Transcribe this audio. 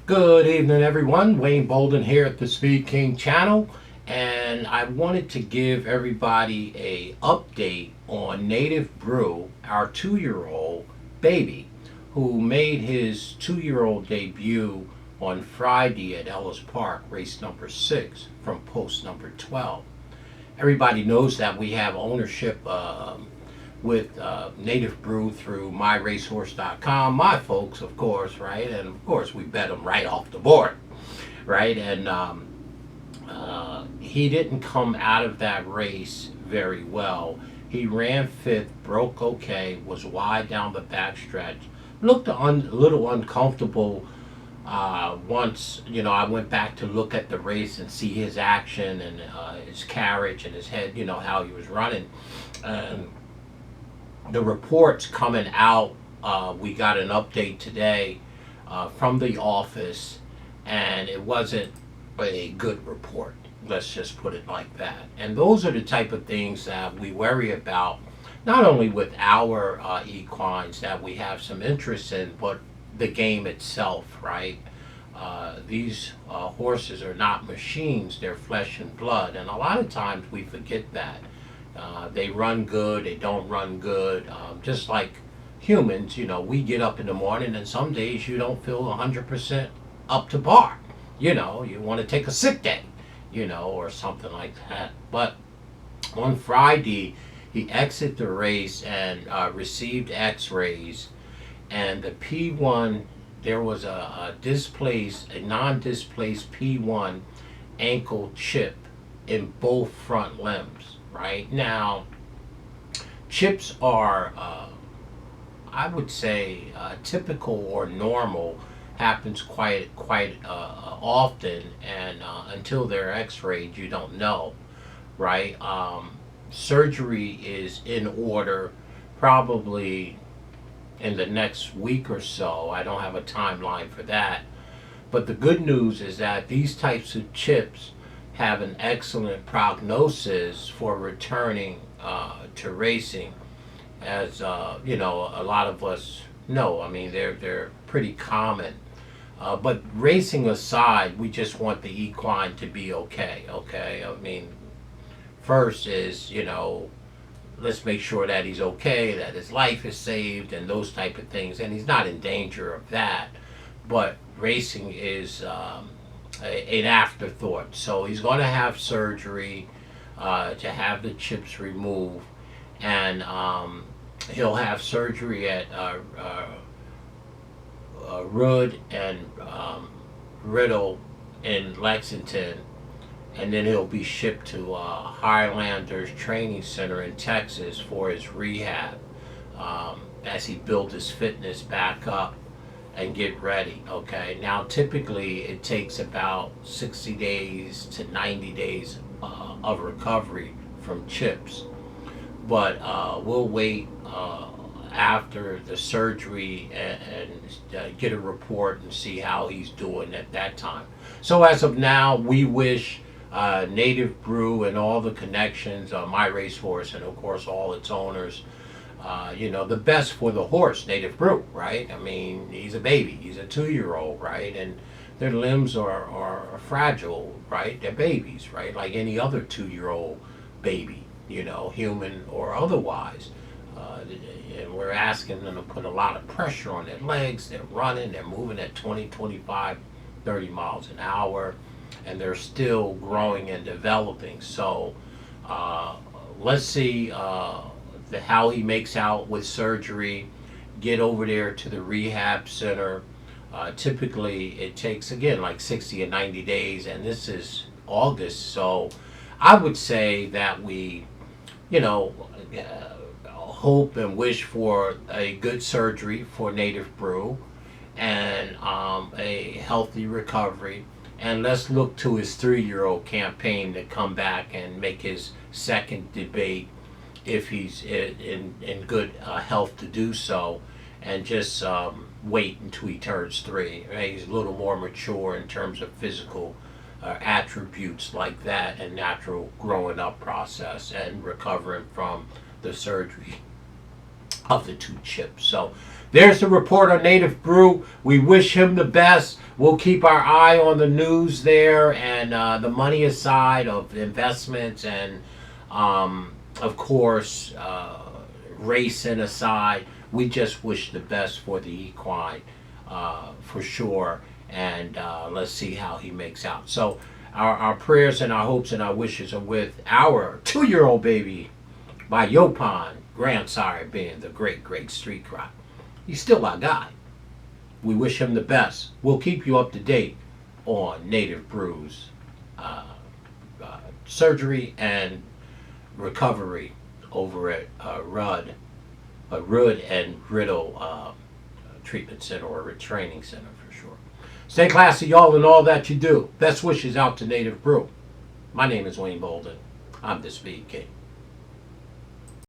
Good evening, everyone. Wayne Bolden here at the Speed King channel, and I wanted to give everybody a update on Native Brew, our 2-year-old baby, who made his 2-year-old debut on Friday at Ellis Park, race number 6 from post number 12. Everybody knows that we have ownership with Native Brew through MyRaceHorse.com. My folks, of course, right? And of course, we bet them right off the board, right? And he didn't come out of that race very well. He ran 5th, broke okay, was wide down the backstretch, looked a little uncomfortable. Once, I went back to look at the race and see his action and his carriage and his head, how he was running. And the reports coming out, we got an update today from the office, and it wasn't a good report. Let's just put it like that. And those are the type of things that we worry about, not only with our equines that we have some interest in, but the game itself, right? These horses are not machines, they're flesh and blood, and a lot of times we forget that. They run good, they don't run good. Just like humans, we get up in the morning and some days you don't feel 100% up to par. You want to take a sick day, or something like that. But on Friday, he exited the race and received x-rays, and the P1, there was a non-displaced P1 ankle chip in both front limbs. Right now, chips are, I would say, typical or normal. Happens quite often, and until they're X-rayed, you don't know, right? Surgery is in order, probably in the next week or so. I don't have a timeline for that, but the good news is that these types of chips have an excellent prognosis for returning to racing, as a lot of us know. I mean, they're pretty common. But racing aside, we just want the equine to be okay. Okay, I mean, first is let's make sure that he's okay, that his life is saved, and those type of things, and he's not in danger of that. But racing is an afterthought. So he's going to have surgery to have the chips removed, and he'll have surgery at Rudd and Riddle in Lexington, and then he'll be shipped to Highlanders Training Center in Texas for his rehab as he builds his fitness back up and get ready. Okay, now typically it takes about 60 days to 90 days of recovery from chips, but we'll wait after the surgery and get a report and see how he's doing at that time. So as of now, we wish Native Brew and all the connections, My Racehorse, and of course all its owners, the best for the horse, Native Brew, right? I mean, he's a baby, he's a 2-year-old, right? And their limbs are fragile, right? They're babies, right? Like any other 2-year-old baby, human or otherwise. And we're asking them to put a lot of pressure on their legs. They're running, they're moving at 20, 25, 30 miles an hour, and they're still growing and developing. So let's see how he makes out with surgery, get over there to the rehab center. Typically it takes, again, like 60 or 90 days, and this is August, so I would say that we hope and wish for a good surgery for Native Brew and a healthy recovery, and let's look to his 3-year-old campaign to come back and make his second debate if he's in good health to do so, and just wait until he turns 3. Right? He's a little more mature in terms of physical attributes like that, and natural growing up process and recovering from the surgery of the 2 chips. So there's the report on Native Brew. We wish him the best. we'll keep our eye on the news there, and the money aside of investments, and of course racing aside, we just wish the best for the equine, for sure. And let's see how he makes out. So our prayers and our hopes and our wishes are with our 2-year-old baby by Yopon, grandsire being the great Street Crop. He's still our guy. We wish him the best. We'll keep you up to date on Native Brew's surgery and recovery over at Rudd and Riddle Treatment Center, or a training center for sure. Stay classy, y'all, in all that you do. Best wishes out to Native Brew. My name is Wayne Bolden. I'm the Speed King.